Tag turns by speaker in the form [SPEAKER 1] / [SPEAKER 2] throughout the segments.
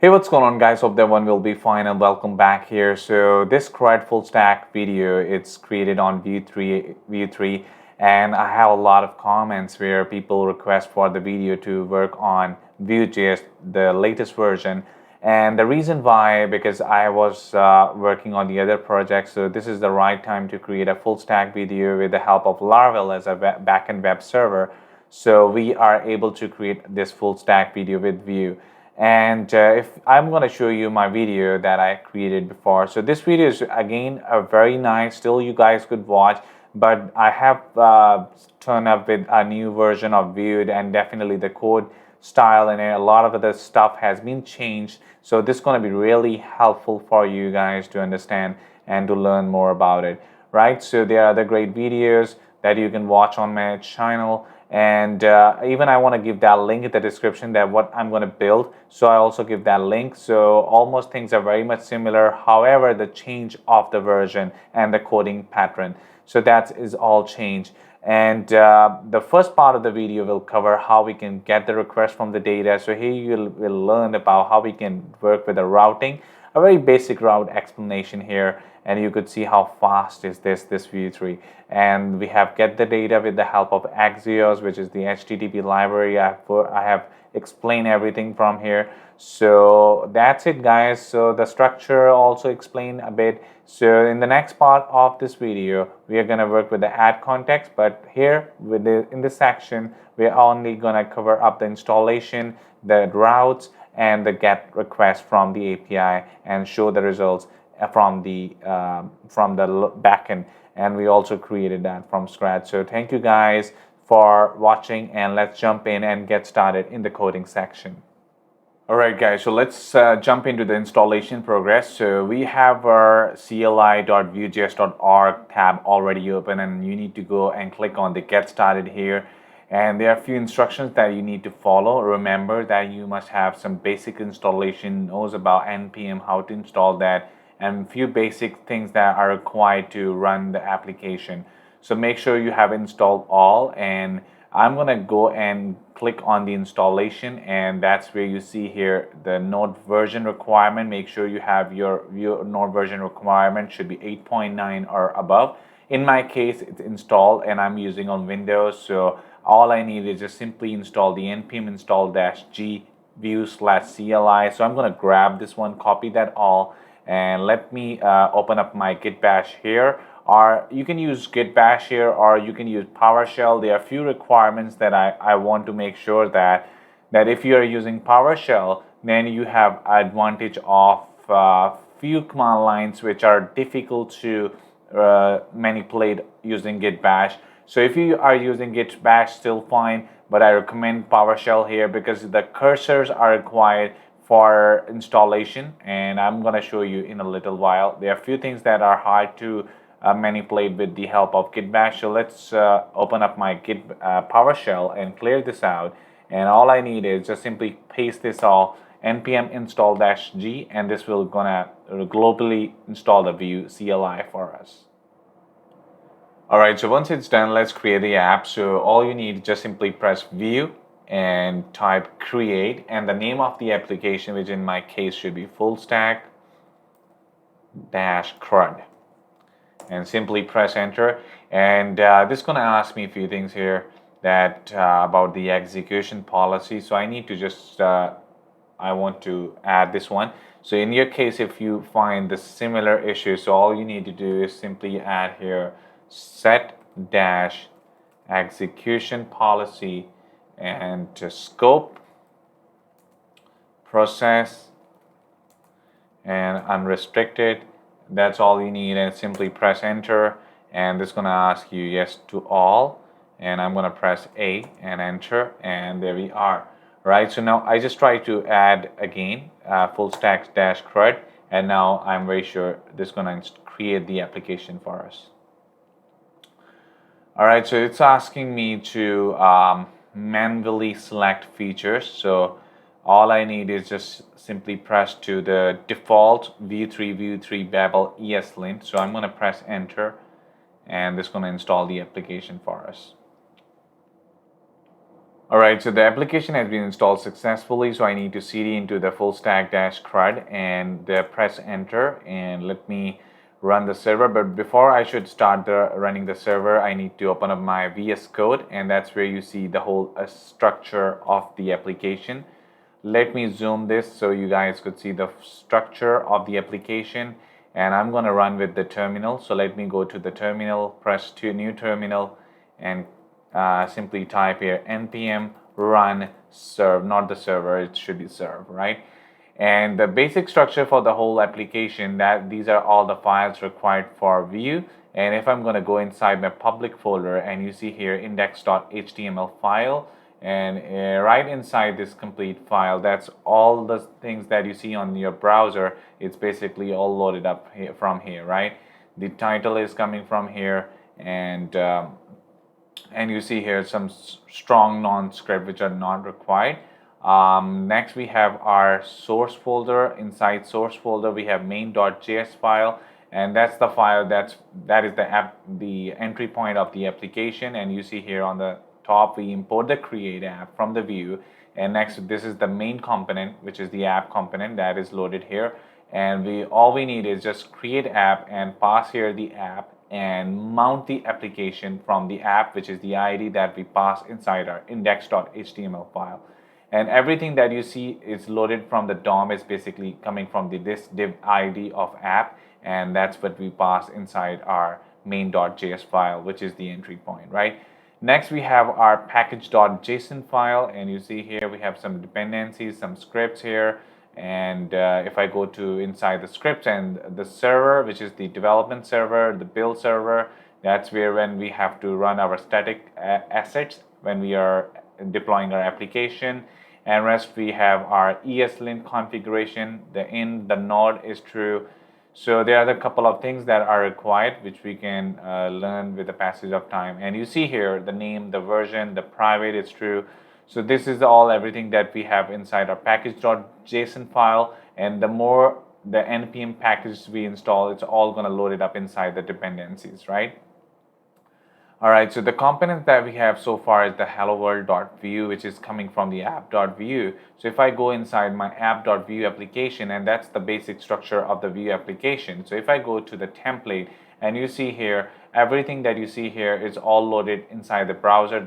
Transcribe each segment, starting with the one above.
[SPEAKER 1] Hey, what's going on, guys? Hope everyone will be fine and welcome back here. So this CRUD full stack video, it's created on Vue 3, and I have a lot of comments where people request for the video to work on Vue.js, the latest version. And the reason why, because I was working on the other project, so this is the right time to create a full stack video with the help of Laravel as a backend web server. So we are able to create this full stack video with Vue. And if I'm going to show you my video that I created before. So this video is again a very nice, still you guys could watch, but I have turned up with a new version of Vue, and definitely the code style and a lot of other stuff has been changed. So this is going to be really helpful for you guys to understand and to learn more about it, right? So there are other great videos that you can watch on my channel, and even I want to give that link in the description that what I'm going to build, so I also give that link. So almost things are very much similar, however the change of the version and the coding pattern, so that is all changed. And the first part of the video will cover how we can get the request from the data. So here you will learn about how we can work with the routing, a very basic route explanation here, and you could see how fast is this Vue 3. And we have get the data with the help of axios, which is the HTTP library. I have explained everything from here. So that's it, guys. So the structure also explained a bit. So in the next part of this video, we are going to work with the add context, but here in this section we are only going to cover up the installation, the routes, and the get request from the API, and show the results from the backend. And we also created that from scratch. So thank you guys for watching, and let's jump in and get started in the coding section. Alright guys, so let's jump into the installation progress. So we have our cli.vue.js.org tab already open, and you need to go and click on the get started here. And there are a few instructions that you need to follow. Remember that you must have some basic installation, knows about npm, how to install that, and a few basic things that are required to run the application. So make sure you have installed all, and I'm gonna go and click on the installation, and that's where you see here the node version requirement. Make sure you have your node version requirement should be 8.9 or above. In my case, it's installed and I'm using on Windows, so all I need is just simply install the npm install-g vue/cli. So I'm going to grab this one, copy that all, and let me open up my git bash here. Or you can use git bash here, or you can use PowerShell. There are a few requirements that I want to make sure that if you are using PowerShell, then you have advantage of few command lines which are difficult to manipulate using git bash. So if you are using git bash, still fine, but I recommend PowerShell here because the cursors are required for installation, and I'm going to show you in a little while. There are a few things that are hard to manipulate with the help of git bash. So let's open up my git PowerShell and clear this out, and all I need is just simply paste this all npm install-g, and this will gonna globally install the Vue CLI for us. Alright, so once it's done, let's create the app. So all you need is just simply press View and type create, and the name of the application, which in my case should be fullstack-crud, and simply press enter. And this is going to ask me a few things here that about the execution policy. So I need to just I want to add this one. So in your case, if you find the similar issue, so all you need to do is simply add here set-execution policy and scope, process, and unrestricted. That's all you need, and simply press enter, and this is going to ask you yes to all, and I'm going to press A and enter, and there we are. Right, so now I just try to add again fullstack-crud, and now I'm very sure this is going to create the application for us. Alright, so it's asking me to manually select features. So all I need is just simply press to the default Vue 3 Babel ESLint. So I'm going to press enter, and this is going to install the application for us. All right, so the application has been installed successfully. So I need to cd into the fullstack-crud and press enter, and let me run the server. But before I should start running the server, I need to open up my VS Code, and that's where you see the whole structure of the application. Let me zoom this so you guys could see the structure of the application, and I'm going to run with the terminal. So let me go to the terminal, press to new terminal, and simply type here npm run serve, not the server, it should be serve, right? And the basic structure for the whole application, that these are all the files required for Vue. And if I'm going to go inside my public folder, and you see here index.html file, and right inside this complete file, that's all the things that you see on your browser. It's basically all loaded up here, from here, right? The title is coming from here, and you see here some strong non-script which are not required. Next we have our source folder. Inside source folder we have main.js file, and that's the file that is the entry point of the application. And you see here on the top we import the create app from the Vue, and next this is the main component, which is the app component that is loaded here. And all we need is just create app and pass here the app and mount the application from the app, which is the ID that we pass inside our index.html file. And everything that you see is loaded from the DOM is basically coming from this div ID of app, and that's what we pass inside our main.js file, which is the entry point, right? Next we have our package.json file, and you see here we have some dependencies, some scripts here. And if I go to inside the scripts and the server, which is the development server, the build server, that's where when we have to run our static assets when we are deploying our application. And rest we have our ESLint configuration, the node is true. So there are a couple of things that are required, which we can learn with the passage of time. And you see here the name, the version, the private is true. So this is everything that we have inside our package.json file. And the more the npm package we install, it's all going to load it up inside the dependencies, right? All right, so the component that we have so far is the hello world.vue, which is coming from the app.vue. So if I go inside my app.vue application, and that's the basic structure of the Vue application. So if I go to the template, and you see here, everything that you see here is all loaded inside the browser.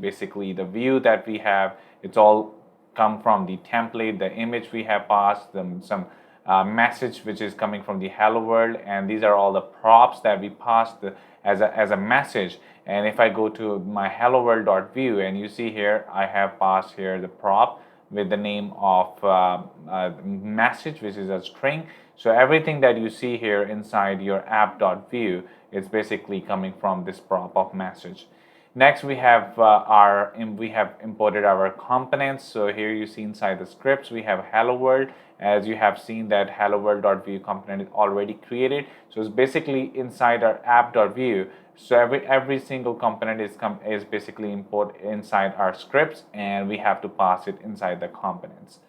[SPEAKER 1] Basically the view that we have, it's all come from the template. The image we have passed, some message which is coming from the hello world, and these are all the props that we passed as a message. And if I go to my hello world.vue, and you see here I have passed here the prop with the name of message, which is a string. So everything that you see here inside your app.vue is basically coming from this prop of message. Next we have imported our components. So here you see inside the scripts we have hello world. As you have seen that hello world.vue component is already created. So it's basically inside our app.vue. So every single component is basically imported inside our scripts, and we have to pass it inside the components.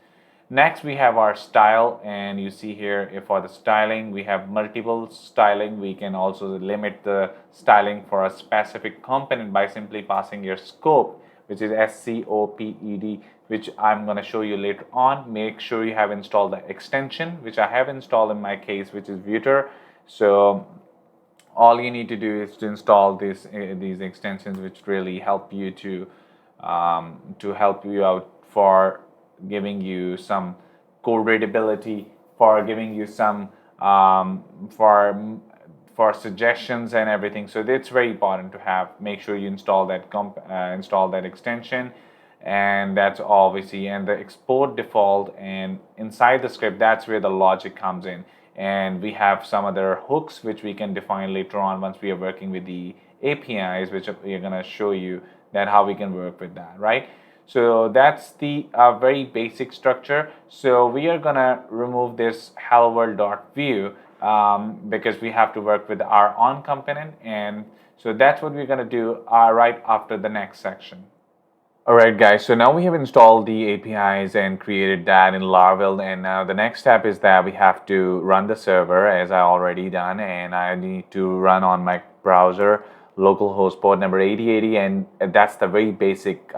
[SPEAKER 1] Next we have our style, and you see here for the styling we have multiple styling. We can also limit the styling for a specific component by simply passing your scope, which is SCOPED, which I'm going to show you later on. Make sure you have installed the extension, which I have installed in my case, which is Vuter. So all you need to do is to install these extensions, which really help you to help you out for giving you some code readability, for giving you some for suggestions and everything. So it's very important to have. Make sure you install that extension, and that's all we see. And the export default, and inside the script, that's where the logic comes in. And we have some other hooks which we can define later on once we are working with the APIs, which we are going to show you that how we can work with that, right? So that's the very basic structure. So we are gonna remove this hello world.vue because we have to work with our on component, and so that's what we're gonna do right after the next section. Alright guys, so now we have installed the APIs and created that in Laravel, and now the next step is that we have to run the server, as I already done, and I need to run on my browser localhost port number 8080, and that's the very basic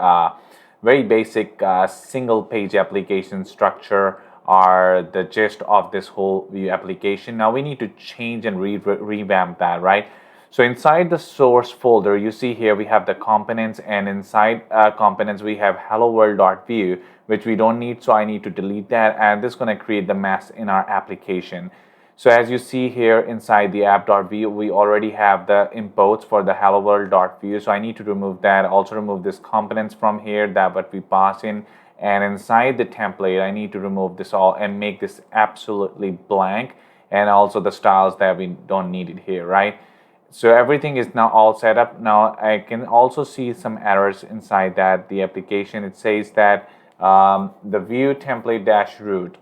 [SPEAKER 1] single page application structure are the gist of this whole Vue application. Now we need to change and revamp that, right? So inside the source folder, you see here we have the components, and inside components we have hello world.vue, which we don't need, so I need to delete that, and this is going to create the mess in our application. So as you see here inside the app.vue, we already have the imports for the hello world.vue, so I need to remove that. Also remove this components from here, that what we pass in, and inside the template I need to remove this all and make this absolutely blank, and also the styles that we don't need it here, right? So everything is now all set up. Now I can also see some errors inside that the application. It says that the view template dash root.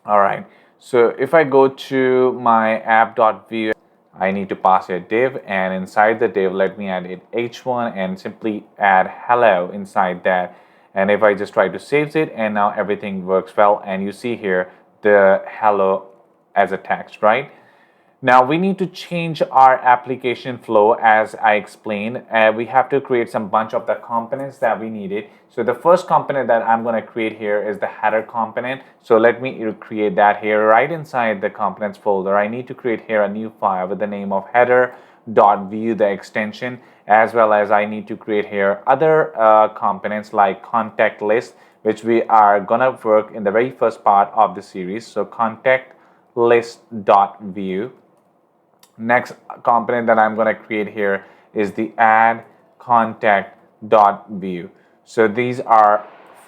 [SPEAKER 1] All right, so if I go to my app.vue, I need to pass a div, and inside the div let me add it h1 and simply add hello inside that. And if I just try to save it, and now everything works well, and you see here the hello as a text, right? Now we need to change our application flow as I explained. We have to create some bunch of the components that we needed. So the first component that I'm going to create here is the header component. So let me create that here right inside the components folder. I need to create here a new file with the name of header.vue, the extension, as well as I need to create here other components like contact list, which we are going to work in the very first part of the series. So contact list.vue. Next component that I'm going to create here is the add contact.vue. So these are,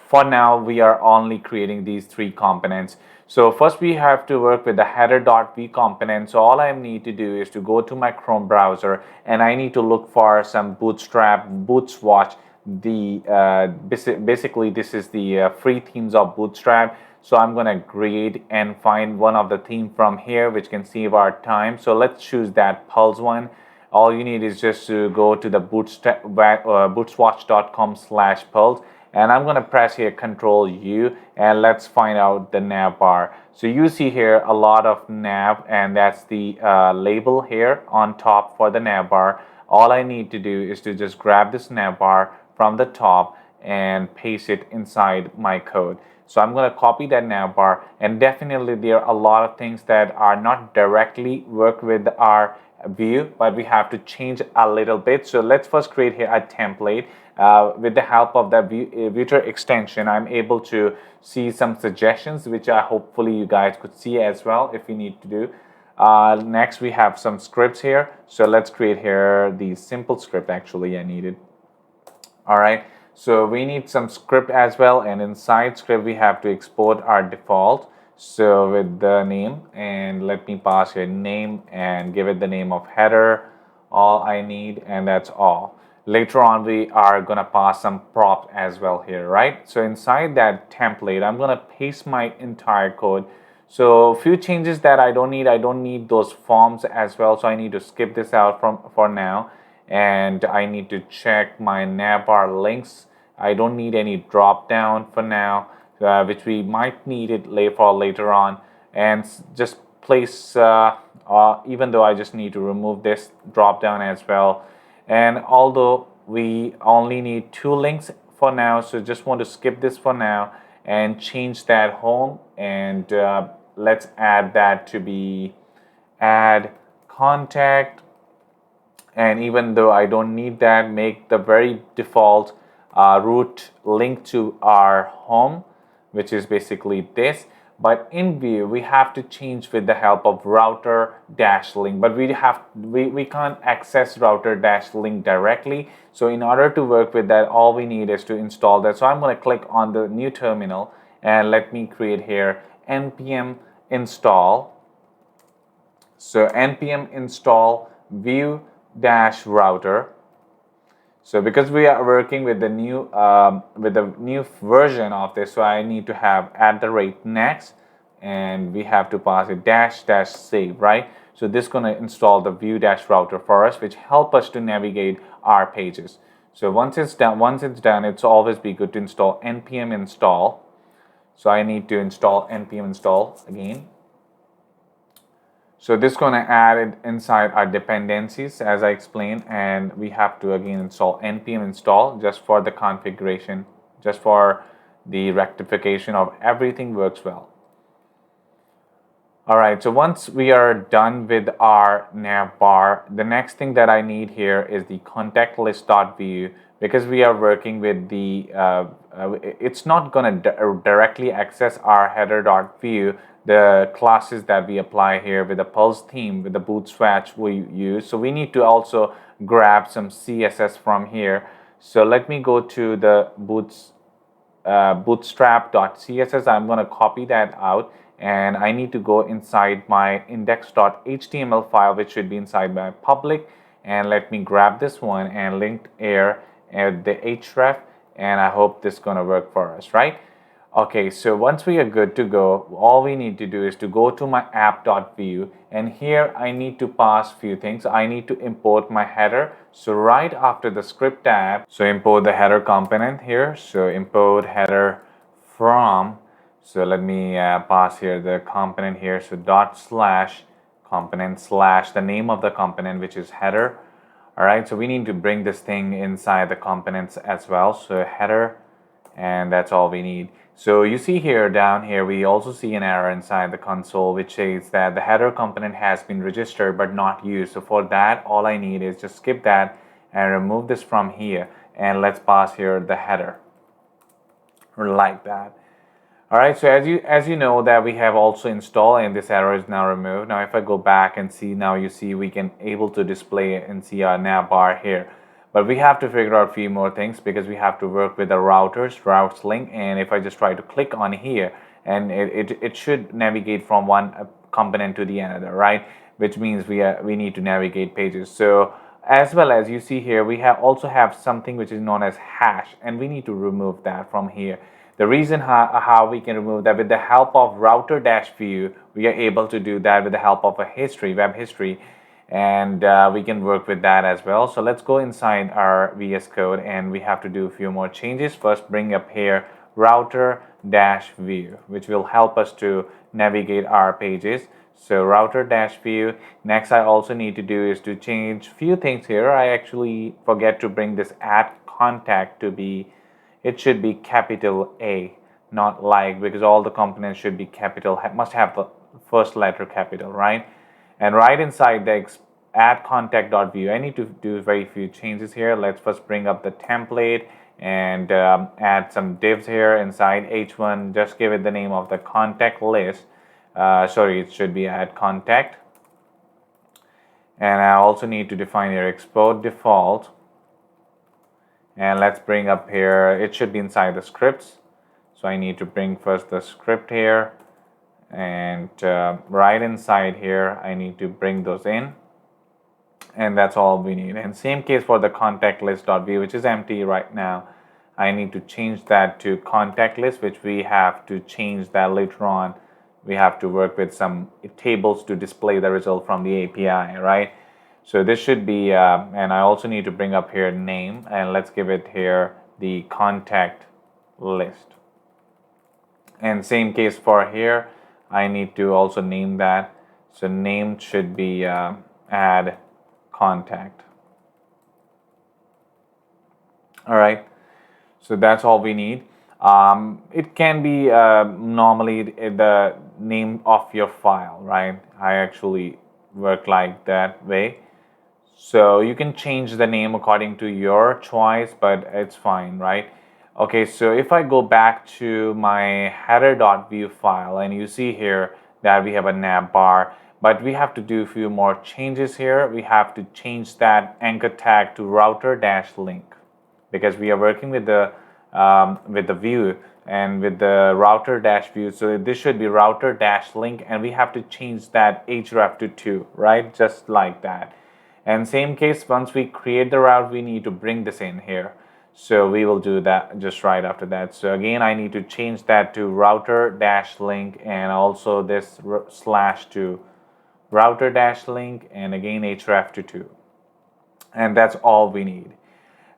[SPEAKER 1] for now, we are only creating these three components. So first we have to work with the header.vue component. So all I need to do is to go to my Chrome browser, and I need to look for some Bootstrap, Bootswatch. Basically this is the free themes of Bootstrap. So I'm going to create and find one of the theme from here which can save our time. So let's choose that Pulse one. All you need is just to go to the bootswatch.com/pulse, and I'm going to press here Control U, and let's find out the nav bar. So you see here a lot of nav, and that's the label here on top for the nav bar. All I need to do is to just grab this nav bar from the top and paste it inside my code. So I'm going to copy that nav bar, and definitely there are a lot of things that are not directly work with our view, but we have to change a little bit. So let's first create here a template. With the help of the Vue extension, I'm able to see some suggestions, which hopefully you guys could see as well if you need to do. Next we have some scripts here. So let's create here the simple script actually I needed. All right. So we need some script as well, and inside script we have to export our default. So with the name, and let me pass here name and give it the name of header, all I need, and that's all. Later on we are gonna pass some props as well here, right? So inside that template I'm gonna paste my entire code. So a few changes that I don't need those forms as well, so I need to skip this out for now. And I need to check my navbar links. I don't need any drop down for now, which we might need it later on. And just place, even though I just need to remove this drop down as well. And although we only need 2 links for now, so just want to skip this for now and change that home, and let's add that to be add contact. And even though I don't need that, make the very default root link to our home, which is basically this. But in Vue we have to change with the help of router-link, but we can't access router-link directly. So in order to work with that, all we need is to install that. So I'm going to click on the new terminal, and let me create here npm install. So npm install Vue-router. So because we are working with the new version of this, so I need to have @next, and we have to pass it --save, right? So this is going to install the Vue-router for us, which help us to navigate our pages. So once it's done, it's always be good to install npm install. So I need to install npm install again. So this is going to add it inside our dependencies as I explained, and we have to again install npm install just for the configuration, just for the rectification of everything works well. All right, so once we are done with our nav bar, the next thing that I need here is the contact list.view, because we are working with the, it's not going to directly access our header.view, the classes that we apply here with the Pulse theme, with the bootstrap we use. So we need to also grab some CSS from here. So let me go to the bootstrap.css. I'm going to copy that out, and I need to go inside my index.html file, which should be inside my public, and let me grab this one and linked here at the href, and I hope this is going to work for us, right? Okay, so once we are good to go, all we need to do is to go to my app.view, and here I need to pass few things. I need to import my header. So right after the script tab, so import the header component here. So import header from, so let me pass here the component here. So dot slash component slash the name of the component, which is header. All right, so we need to bring this thing inside the components as well. So header, and that's all we need. So you see here, down here, we also see an error inside the console which says that the header component has been registered but not used. So for that, all I need is just skip that and remove this from here, and let's pass here the header like that. All right, so as you know that we have also installed, and this error is now removed. Now if I go back and see, now you see we can able to display and see our nav bar here. But we have to figure out a few more things, because we have to work with the routes link, and if I just try to click on here, and it should navigate from one component to the another, right? Which means we need to navigate pages. So as well as you see here, we also have something which is known as hash, and we need to remove that from here. The reason how we can remove that, with the help of router-view, we are able to do that with the help of a history, web history, and we can work with that as well. So let's go inside our VS Code, and we have to do a few more changes. First, bring up here router-view, which will help us to navigate our pages. So router-view. Next, I also need to do is to change few things here. I actually forget to bring this add contact to be, it should be capital A, not like, because all the components should be capital, must have the first letter capital, right? And right inside the add contact.view, I need to do very few changes here. Let's first bring up the template and add some divs here inside h1. Just give it the name of the contact list. Sorry, it should be add contact. And I also need to define here export default. And let's bring up here, it should be inside the scripts. So I need to bring first the script here, and right inside here I need to bring those in, and that's all we need. And same case for the contact list.view, which is empty right now. I need to change that to contact list, which we have to change that later on. We have to work with some tables to display the result from the API, right? So this should be, and I also need to bring up here name, and let's give it here the contact list. And same case for here, I need to also name that. So name should be add contact. All right, so that's all we need. It can be normally the name of your file, right? I actually work like that way. So you can change the name according to your choice, but it's fine, right? Okay, so if I go back to my header.view file, and you see here that we have a nav bar, but we have to do a few more changes here. We have to change that anchor tag to router-link, because we are working with the view and with the router-view. So this should be router-link, and we have to change that href to 2, right? Just like that. And same case, once we create the route, we need to bring this in here. So we will do that just right after that. So again, I need to change that to router-link, and also this slash to router-link, and again href to 2. And that's all we need.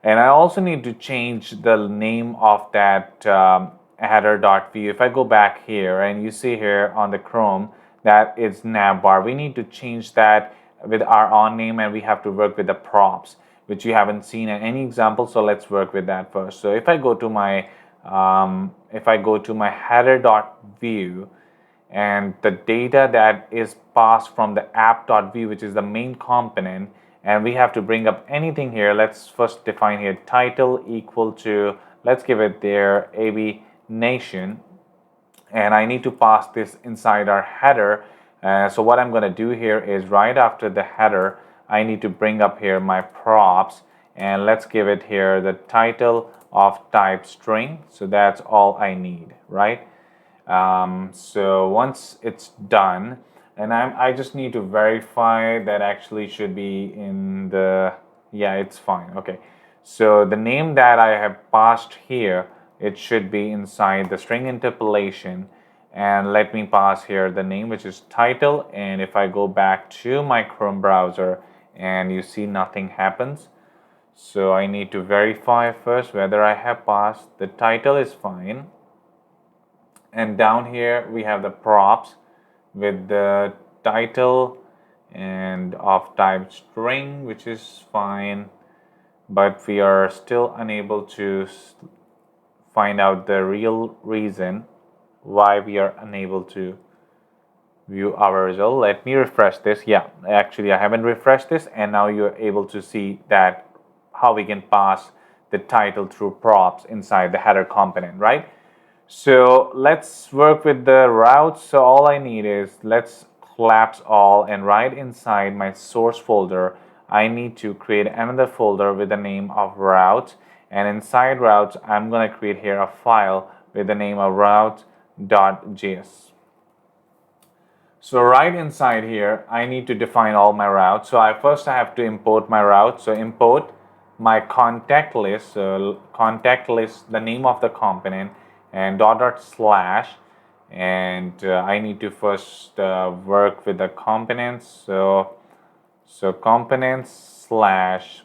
[SPEAKER 1] And I also need to change the name of that header.view. If I go back here, and you see here on the Chrome that is navbar. We need to change that with our on name, and we have to work with the props, which you haven't seen in any example. So let's work with that first. So if I go to my header.view, and the data that is passed from the app.view, which is the main component, and we have to bring up anything here. Let's first define here title equal to, let's give it their AB Nation, and I need to pass this inside our header. So what I'm going to do here is right after the header, I need to bring up here my props, and let's give it here the title of type string. So that's all I need, right? So once it's done, and I just need to verify that actually should be in the, yeah, it's fine. Okay, so the name that I have passed here, it should be inside the string interpolation, and let me pass here the name, which is title. And if I go back to my Chrome browser, and you see nothing happens, so I need to verify first whether I have passed. The title is fine, and down here we have the props with the title and of type string, which is fine, but we are still unable to find out the real reason why we are unable to view our result. Let me refresh this. Yeah, actually I haven't refreshed this, and now you're able to see that how we can pass the title through props inside the header component, right? So let's work with the routes. So all I need is, let's collapse all, and right inside my source folder, I need to create another folder with the name of routes, and inside routes, I'm going to create here a file with the name of routes.js. So right inside here, I need to define all my routes. So I have to import my route. So import my contact list. So contact list, the name of the component, and dot slash. And I need to first work with the components. So components slash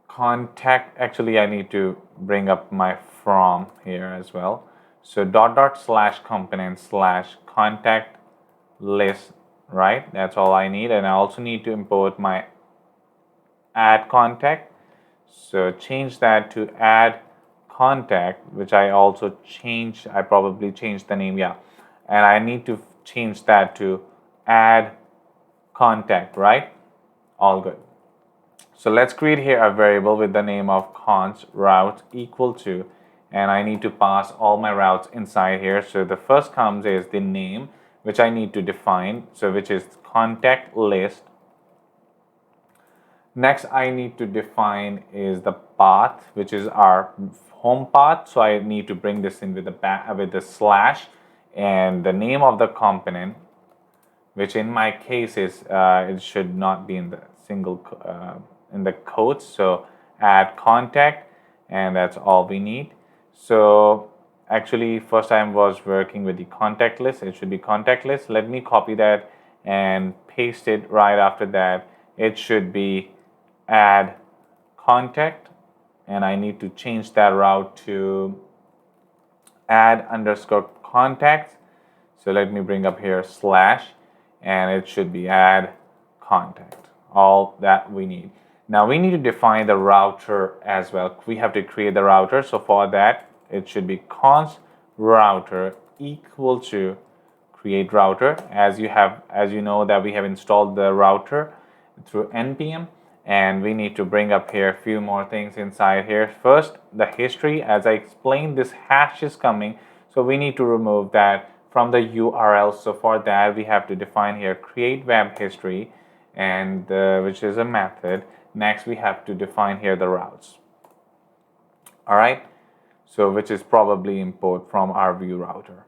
[SPEAKER 1] contact. Actually, I need to bring up my from here as well. So dot slash component slash contact list, right? That's all I need. And I also need to import my add contact. So change that to add contact, which I also changed. I probably changed the name, yeah. And I need to change that to add contact, right? All good. So let's create here a variable with the name of const route equal to, and I need to pass all my routes inside here. So the first comes is the name, which I need to define, so which is contact list. Next, I need to define is the path, which is our home path. So I need to bring this in with the slash, and the name of the component, which in my case is it should not be in the single in the quotes. So add contact, and that's all we need. So actually, first I was working with the contact list. It should be contact list. Let me copy that and paste it right after that. It should be add contact, and I need to change that route to add underscore contact. So let me bring up here slash, and it should be add contact. All that we need. Now we need to define the router as well. We have to create the router. So for that, it should be const router equal to create router. As you know that we have installed the router through npm, and we need to bring up here a few more things inside here. First, the history. As I explained, this hash is coming, so we need to remove that from the URL. So for that, we have to define here create web history, and which is a method. Next, we have to define here the routes. All right, so which is probably import from our Vue router.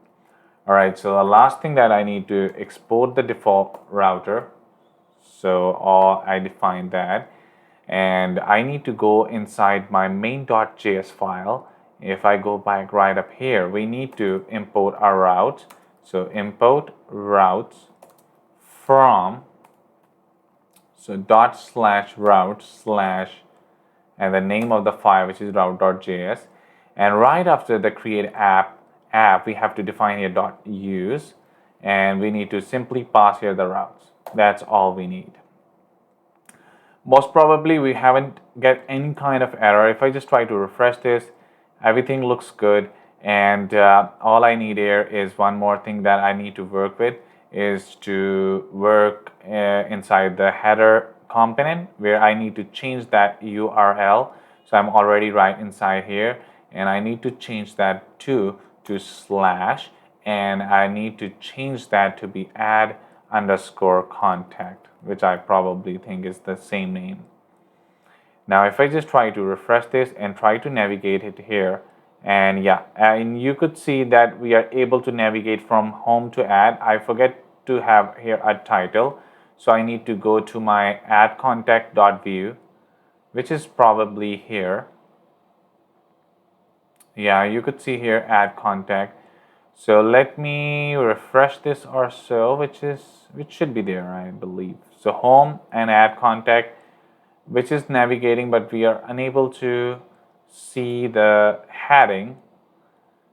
[SPEAKER 1] All right, so the last thing that I need to export the default router. So I define that, and I need to go inside my main.js file. If I go back right up here, we need to import our routes. So import routes from, so dot slash route slash, and the name of the file, which is route.js. And right after the create app, we have to define here dot use. and we need to simply pass here the routes. That's all we need. Most probably we haven't get any kind of error. If I just try to refresh this, everything looks good, and all I need here is one more thing that I need to work with, is to work inside the header component, where I need to change that URL. So I'm already right inside here, and I need to change that to slash, and I need to change that to be add_contact, which I probably think is the same name. Now if I just try to refresh this and try to navigate it here, and yeah, and you could see that we are able to navigate from home to add. I forget to have here a title, so I need to go to my add contact.view, which is probably here. Yeah, you could see here add contact. So let me refresh this or so, which should be there, I believe. So home and add contact, which is navigating, but we are unable to see the heading.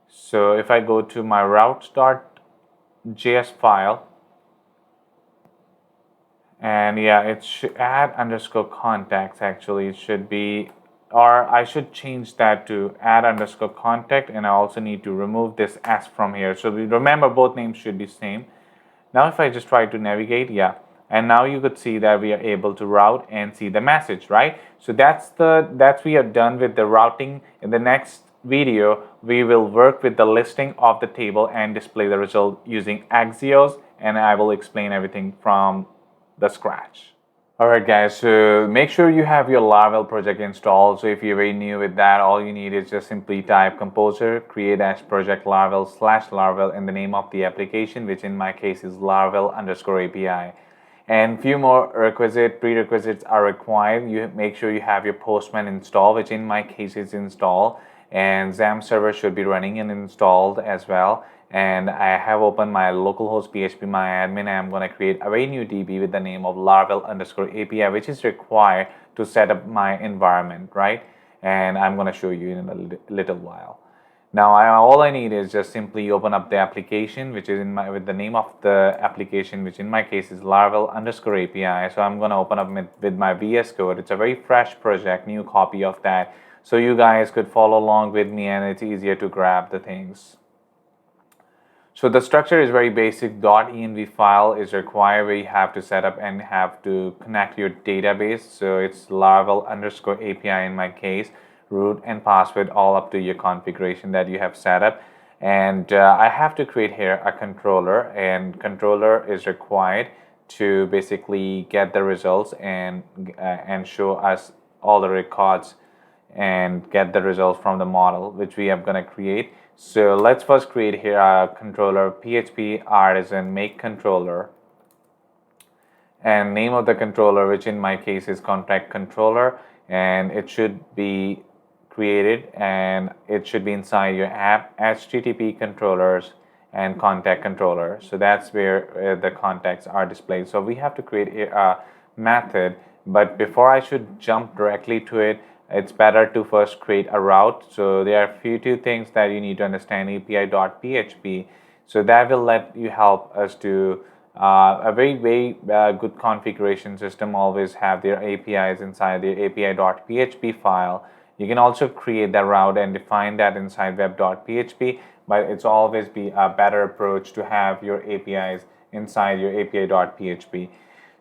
[SPEAKER 1] So if I go to my routes.js file, and yeah, it should add_contacts, actually it should be, or I should change that to add_contact, and I also need to remove this s from here. So we remember both names should be same. Now if I just try to navigate, yeah, and now you could see that we are able to route and see the message, right? So that's we are done with the routing. In the next video, we will work with the listing of the table and display the result using axios, and I will explain everything from the scratch. Alright guys, so make sure you have your Laravel project installed. So if you're very new with that, all you need is just simply type composer, create as project Laravel/Laravel and the name of the application, which in my case is Laravel_API. And few more prerequisites are required. You make sure you have your POSTMAN installed, which in my case is installed, and XAMPP server should be running and installed as well. And I have opened my localhost phpMyAdmin, and I'm going to create a very new DB with the name of Laravel_API, which is required to set up my environment, right? And I'm going to show you in a little while. Now all I need is just simply open up the application, which is with the name of the application, which in my case is Laravel_API. So I'm going to open up with my VS Code. It's a very fresh project, new copy of that, so you guys could follow along with me and it's easier to grab the things. So the structure is very basic. .env file is required, where you have to set up and have to connect your database. So it's Laravel_API in my case, root and password all up to your configuration that you have set up. And I have to create here a controller, and controller is required to basically get the results and show us all the records and get the results from the model which we are going to create. So let's first create here a controller, PHP artisan make controller, and name of the controller, which in my case is contact controller, and it should be created and it should be inside your app HTTP controllers and contact controller. So that's where the contacts are displayed. So we have to create a method, but before I should jump directly to it, it's better to first create a route. So there are two things that you need to understand: API.php. So that will let you help us to a very good configuration system always have their APIs inside the API.php file. You can also create that route and define that inside web.php, but it's always be a better approach to have your APIs inside your API.php.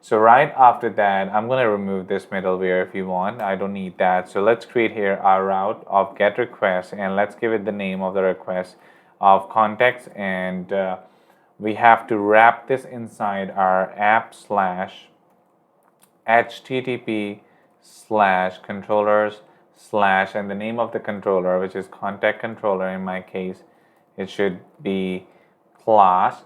[SPEAKER 1] So right after that, I'm going to remove this middleware if you want. I don't need that. So let's create here our route of get request, and let's give it the name of the request of context, and we have to wrap this inside our app/http/controllers/ and the name of the controller, which is contact controller in my case. It should be class.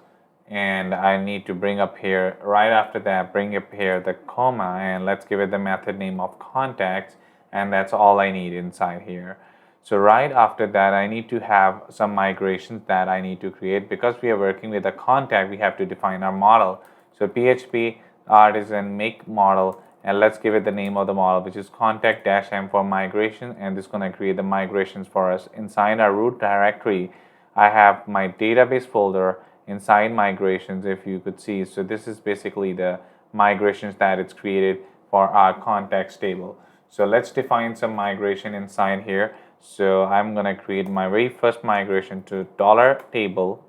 [SPEAKER 1] And I need to bring up here, right after that, bring up here the comma, and let's give it the method name of contacts, and that's all I need inside here. So right after that, I need to have some migrations that I need to create. Because we are working with a contact, we have to define our model. So PHP artisan make model, and let's give it the name of the model, which is contact-m for migration, and this is going to create the migrations for us. Inside our root directory, I have my database folder, inside migrations, if you could see. So this is basically the migrations that it's created for our context table. So let's define some migration inside here. So I'm going to create my very first migration to $table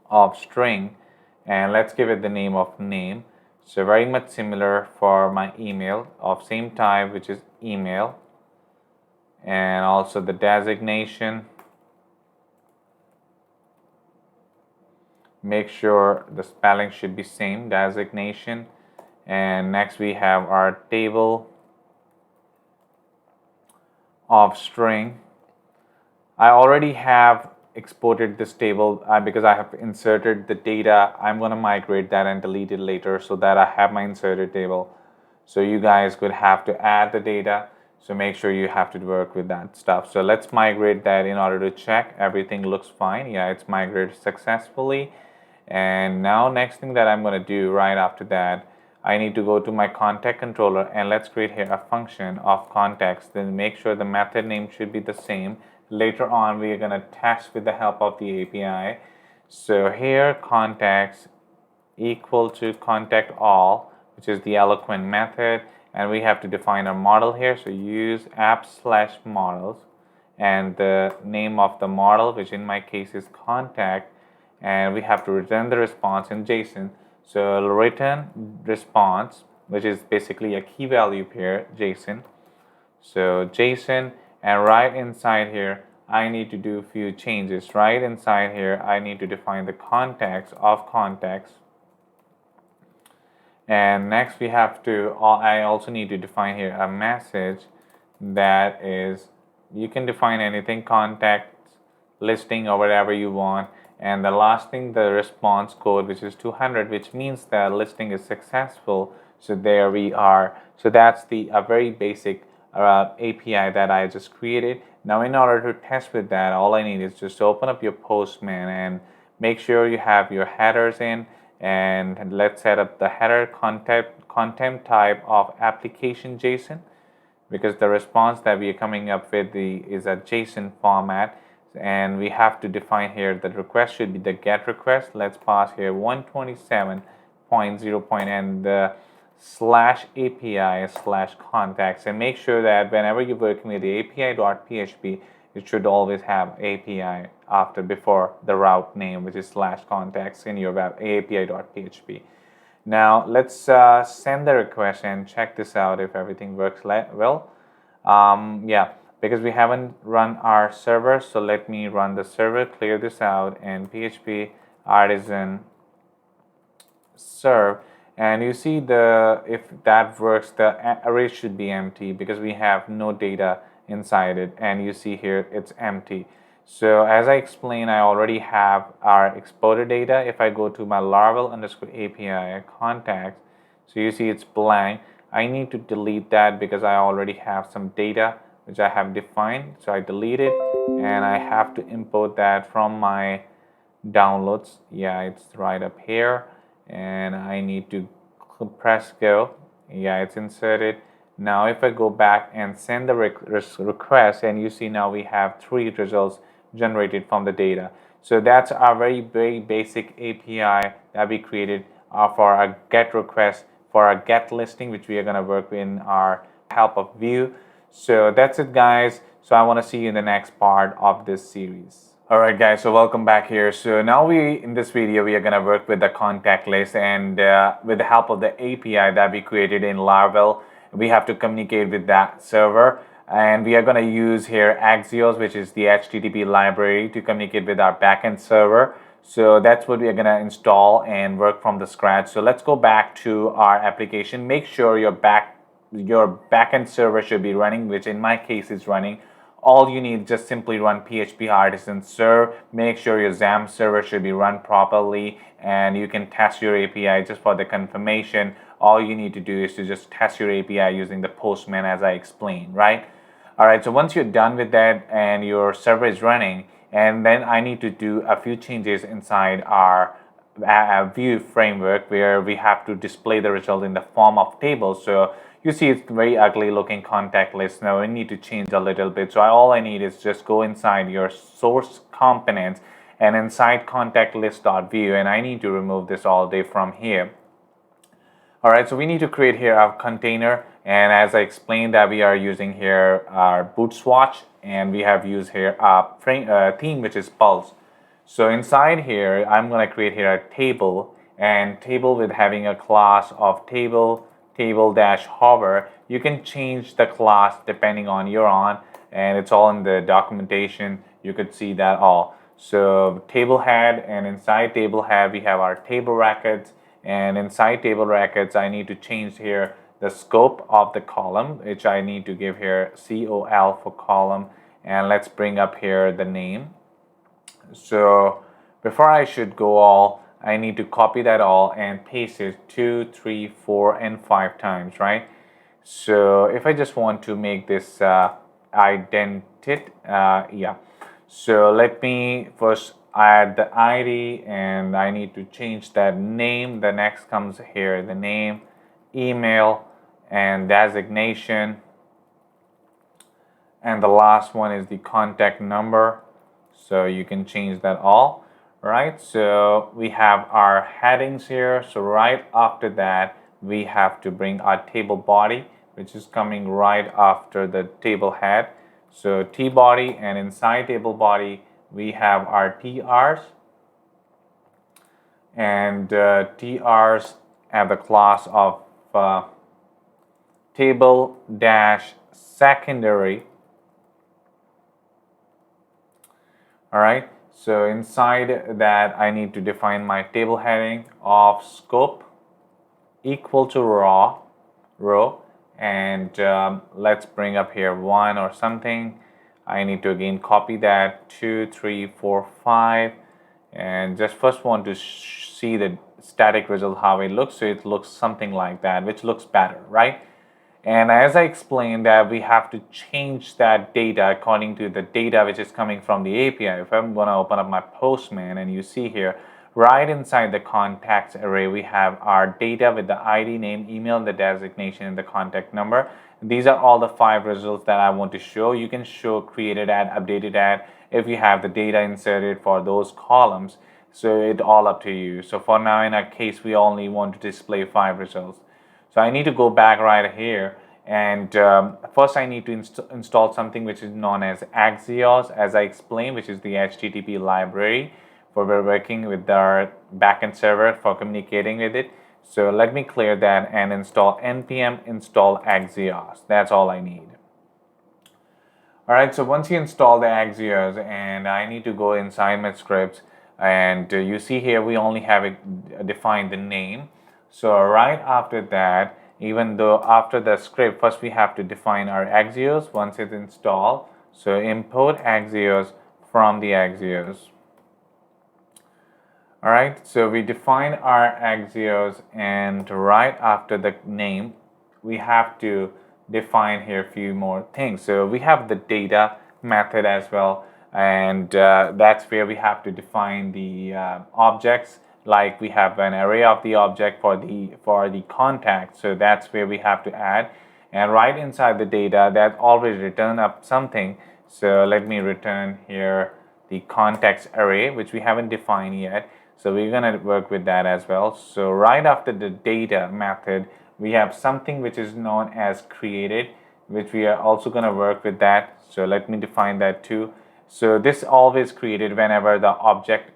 [SPEAKER 1] of string, and let's give it the name of name. So very much similar for my email of same type, which is email, and also the designation. Make sure the spelling should be same, designation. And next we have our table of string. I already have exported this table because I have inserted the data. I'm going to migrate that and delete it later so that I have my inserted table. So you guys could have to add the data. So make sure you have to work with that stuff. So let's migrate that in order to check everything looks fine. Yeah, it's migrated successfully. And now next thing that I'm going to do right after that, I need to go to my contact controller and let's create here a function of context. Then make sure the method name should be the same. Later on we are going to test with the help of the API. So here context equal to contact all, which is the eloquent method, and we have to define our model here. So use app/models and the name of the model, which in my case is contact, and we have to return the response in JSON. So return response, which is basically a key value pair, JSON. So JSON, and right inside here I need to do a few changes. Right inside here I need to define the context of context, and next we have to I also need to define here a message that is, you can define anything, contact, listing, or whatever you want. And the last thing, the response code, which is 200, which means the listing is successful. So there we are. So that's the very basic API that I just created. Now in order to test with that, all I need is just to open up your Postman and make sure you have your headers in, and let's set up the header content type of application JSON, because the response that we are coming up with is a JSON format. And we have to define here that request should be the get request. Let's pass here 127.0 and the /API/contacts, and make sure that whenever you're working with the API.php, it should always have API before the route name, which is /contacts in your web API.php. Now let's send the request and check this out if everything works well. Yeah, because we haven't run our server, so let me run the server, clear this out, and PHP artisan serve, and you see if that works, the array should be empty because we have no data inside it, and you see here it's empty. So as I explained, I already have our exported data. If I go to my Laravel_API contacts, so you see it's blank. I need to delete that because I already have some data which I have defined. So I delete it, and I have to import that from my downloads. Yeah, it's right up here, and I need to press go. Yeah, it's inserted. Now if I go back and send the request, and you see now we have 3 results generated from the data. So that's our very basic API that we created for a get request, for a get listing, which we are going to work in our help of Vue. So that's it, guys. So I want to see you in the next part of this series. Alright guys, so welcome back here. So now in this video we are going to work with the contact list, and with the help of the API that we created in Laravel, we have to communicate with that server, and we are going to use here axios, which is the HTTP library, to communicate with our backend server. So that's what we are going to install and work from the scratch. So let's go back to our application. Make sure your backend server should be running, which in my case is running. All you need, just simply run PHP artisan serve. Make sure your XAMPP server should be run properly, and you can test your API just for the confirmation. All you need to do is to just test your API using the Postman as I explained, right? Alright, so once you're done with that and your server is running, and then I need to do a few changes inside our Vue framework, where we have to display the result in the form of tables. So you see it's very ugly looking contact list. Now we need to change a little bit. So all I need is just go inside your source components and inside contact list.view, and I need to remove this all day from here. All right, so we need to create here our container, and as I explained that we are using here our boot swatch, and we have used here a theme which is Pulse. So inside here, I'm going to create here a table, and table with having a class of table-hover. You can change the class depending on your on, and it's all in the documentation. You could see that all. So table head, and inside table head we have our table records, and inside table records I need to change here the scope of the column, which I need to give here COL for column, and let's bring up here the name. So before I should go all, I need to copy that all and paste it 2, 3, 4, and 5 times, right? So if I just want to make this identity, yeah. So let me first add the ID, and I need to change that name. The next comes here the name, email, and designation, and the last one is the contact number. So you can change that all, right? So we have our headings here. So right after that we have to bring our table body, which is coming right after the table head. So T body, and inside table body we have our TRs, and TRs have the class of table dash secondary. All right, so inside that I need to define my table heading of scope equal to row, and let's bring up here 1 or something. I need to again copy that 2, 3, 4, 5, and just first want to see the static result how it looks. So it looks something like that, which looks better, right? And as I explained that we have to change that data according to the data which is coming from the API. If I'm going to open up my Postman, and you see here right inside the contacts array we have our data with the ID, name, email, the designation, and the contact number. These are all the 5 results that I want to show. You can show created ad, updated ad if you have the data inserted for those columns. So it's all up to you. So for now in our case we only want to display 5 results. So I need to go back right here, and first I need to install something which is known as axios, as I explained, which is the HTTP library for we're working with our backend server for communicating with it. So let me clear that and install npm install axios. That's all I need. All right, so once you install the axios, and I need to go inside my scripts, and you see here we only have it defined the name. So right after that, even though after the script, first we have to define our axios once it's installed. So import axios from the axios. All right, so we define our axios, and right after the name, we have to define here a few more things. So we have the data method as well, and that's where we have to define the objects. Like we have an array of the object for the contact, so that's where we have to add. And right inside the data that already return up something. So let me return here the context array, which we haven't defined yet. So we're gonna work with that as well. So right after the data method, we have something which is known as created, which we are also gonna work with that. So let me define that too. So this always created whenever the object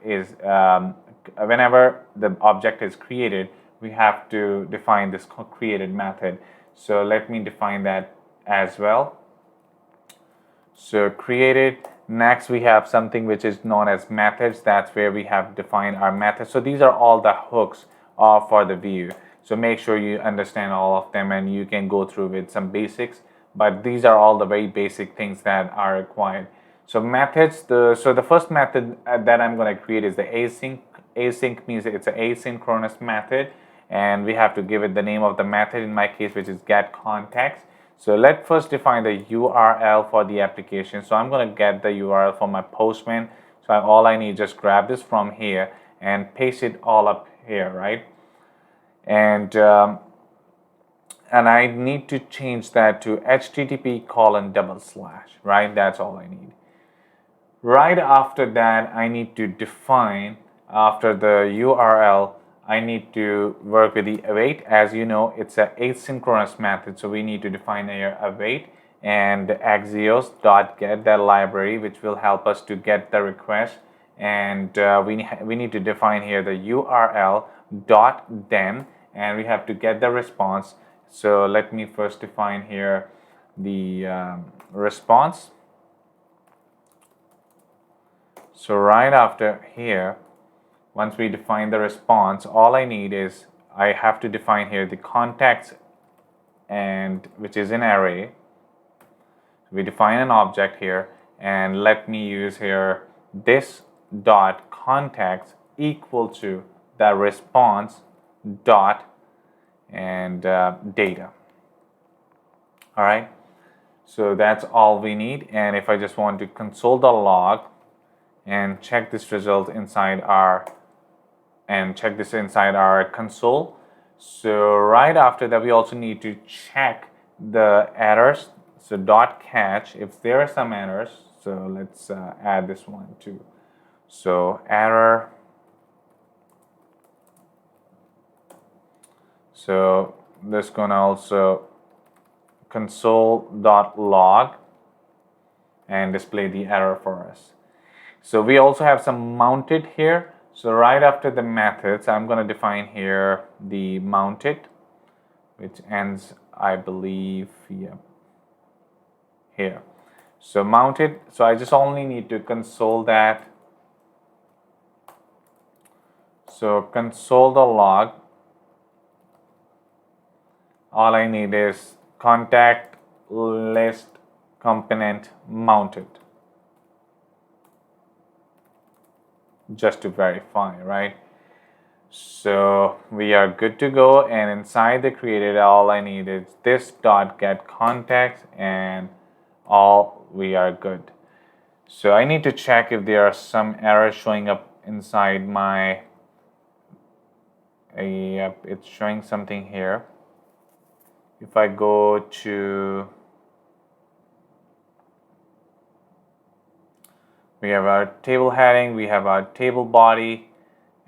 [SPEAKER 1] is created, we have to define this created method. So let me define that as well. So created. Next we have something which is known as methods. That's where we have defined our methods. So these are all the hooks for the Vue. So make sure you understand all of them, and you can go through with some basics, but these are all the very basic things that are required. So methods, the first method that I'm going to create is the async. Async means it's an asynchronous method, and we have to give it the name of the method, in my case, which is get context. So let's first define the URL for the application. So I'm going to get the URL for my Postman. So all I need, just grab this from here and paste it all up here, right? And I need to change that to http://, right? That's all I need. Right after that, I need to define, after the URL, I need to work with the await. As you know, it's an asynchronous method, so we need to define here await and axios.get, that library which will help us to get the request. And we need to define here the URL dot then, and we have to get the response. So let me first define here the response. So right after here, once we define the response, all I need is I have to define here the context, and which is an array. We define an object here, and let me use here this dot context equal to the response dot and data. All right, so that's all we need. And if I just want to console the log and check this result inside our console. So right after that, we also need to check the errors. So dot catch if there are some errors. So let's add this one too. So error. So this gonna also console.log and display the error for us. So we also have some mounted here. So right after the methods, I'm going to define here the mounted, which ends, I believe, here. So mounted, so I just only need to console that. So console the log. All I need is contact list component mounted, just to verify, right? So we are good to go, and inside the created, all I need is this dot get context, and all we are good. So I need to check if there are some errors showing up inside my yep, it's showing something here. If I go to, we have our table heading, we have our table body,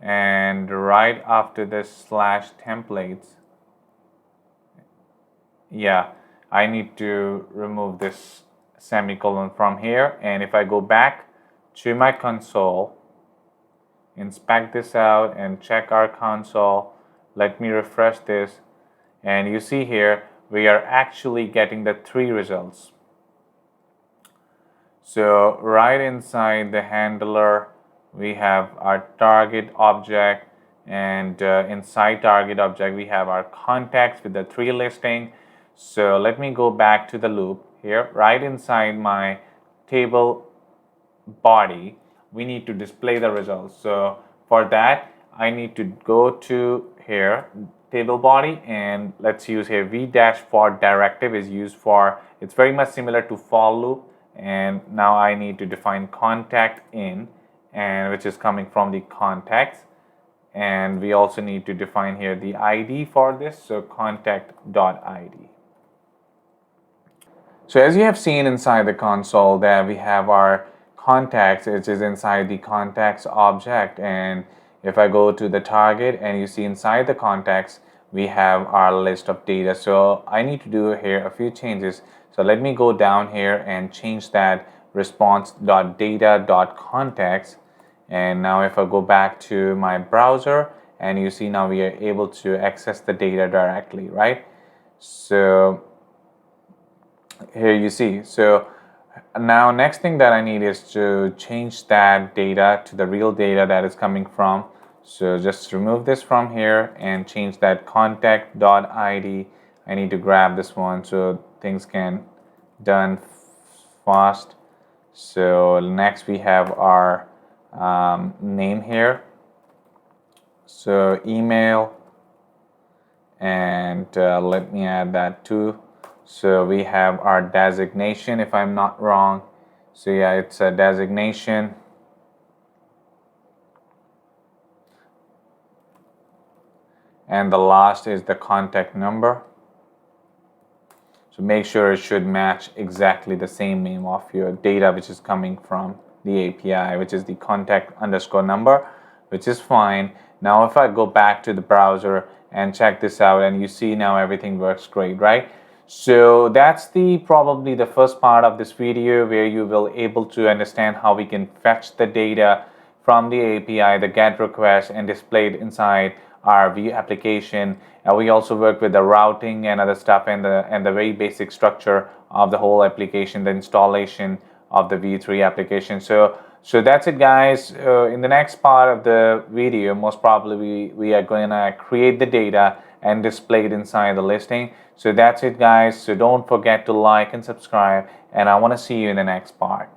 [SPEAKER 1] and right after this /templates, yeah, I need to remove this semicolon from here. And if I go back to my console, inspect this out and check our console, let me refresh this, and you see here we are actually getting the 3 results. So right inside the handler, we have our target object, and inside target object we have our context with the 3 listing. So let me go back to the loop here. Right inside my table body, we need to display the results. So for that, I need to go to here table body, and let's use here v-for directive is used for, it's very much similar to for loop. And now I need to define contact in, and which is coming from the context, and we also need to define here the ID for this, so contact.id. So as you have seen inside the console, that we have our contacts, which is inside the contacts object. And if I go to the target, and you see inside the contacts, we have our list of data. So I need to do here a few changes. So let me go down here and change that response.data.context. And now if I go back to my browser, and you see now we are able to access the data directly, right? So here you see. So now next thing that I need is to change that data to the real data that is coming from. So just remove this from here and change that contact.id. I need to grab this one so things can done fast. So next we have our name here. So email, and let me add that too. So we have our designation, if I'm not wrong. So yeah, it's a designation. And the last is the contact number. So make sure it should match exactly the same name of your data which is coming from the API, which is the contact underscore number, which is fine. Now if I go back to the browser and check this out, and you see now everything works great, right? So that's probably the first part of this video, where you will able to understand how we can fetch the data from the API, the GET request, and display it inside our Vue application. And we also work with the routing and other stuff, and the very basic structure of the whole application, the installation of the Vue 3 application. So that's it, guys. In the next part of the video, most probably we are going to create the data and display it inside the listing. So that's it, guys. So don't forget to like and subscribe, and I want to see you in the next part.